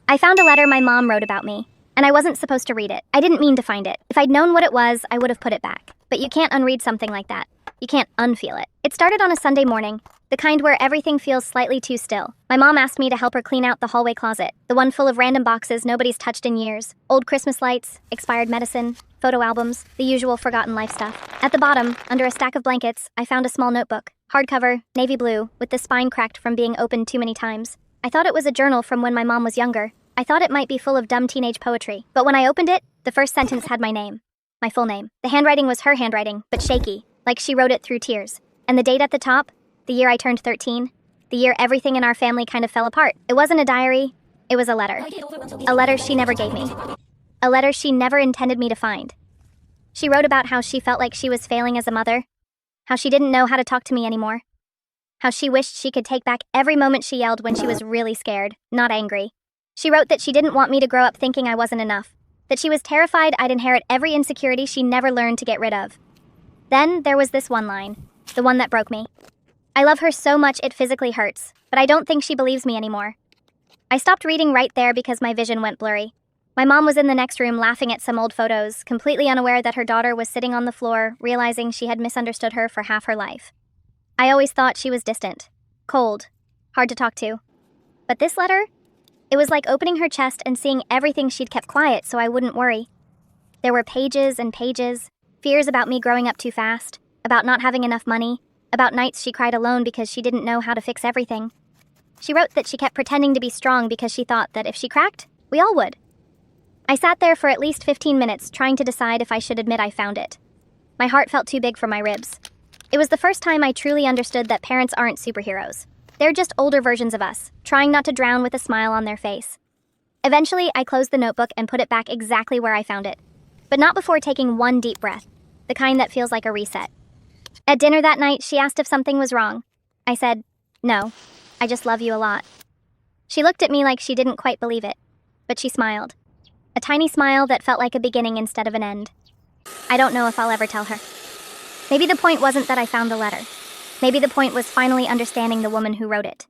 I found a letter my mom wrote about me, and I wasn't supposed to read it. I didn't mean to find it. If I'd known what it was, I would have put it back. But you can't unread something like that. You can't unfeel it. It started on a Sunday morning, the kind where everything feels slightly too still. My mom asked me to help her clean out the hallway closet, the one full of random boxes nobody's touched in years, old Christmas lights, expired medicine, photo albums, the usual forgotten life stuff. At the bottom, under a stack of blankets, I found a small notebook, hardcover, navy blue, with the spine cracked from being opened too many times. I thought it was a journal from when my mom was younger. I thought it might be full of dumb teenage poetry. But when I opened it, the first sentence had my name. My full name. The handwriting was her handwriting, but shaky, like she wrote it through tears. And the date at the top, the year I turned 13, the year everything in our family kind of fell apart. It wasn't a diary, it was a letter. A letter she never gave me. A letter she never intended me to find. She wrote about how she felt like she was failing as a mother, how she didn't know how to talk to me anymore, how she wished she could take back every moment she yelled when she was really scared, not angry. She wrote that she didn't want me to grow up thinking I wasn't enough, that she was terrified I'd inherit every insecurity she never learned to get rid of. Then there was this one line, the one that broke me. I love her so much it physically hurts, but I don't think she believes me anymore. I stopped reading right there because my vision went blurry. My mom was in the next room laughing at some old photos, completely unaware that her daughter was sitting on the floor, realizing she had misunderstood her for half her life. I always thought she was distant, cold, hard to talk to. But this letter? It was like opening her chest and seeing everything she'd kept quiet so I wouldn't worry. There were pages and pages, fears about me growing up too fast, about not having enough money, about nights she cried alone because she didn't know how to fix everything. She wrote that she kept pretending to be strong because she thought that if she cracked, we all would. I sat there for at least 15 minutes trying to decide if I should admit I found it. My heart felt too big for my ribs. It was the first time I truly understood that parents aren't superheroes. They're just older versions of us, trying not to drown with a smile on their face. Eventually, I closed the notebook and put it back exactly where I found it. But not before taking one deep breath, the kind that feels like a reset. At dinner that night, she asked if something was wrong. I said, "No, I just love you a lot." She looked at me like she didn't quite believe it, but she smiled. A tiny smile that felt like a beginning instead of an end. I don't know if I'll ever tell her. Maybe the point wasn't that I found the letter. Maybe the point was finally understanding the woman who wrote it.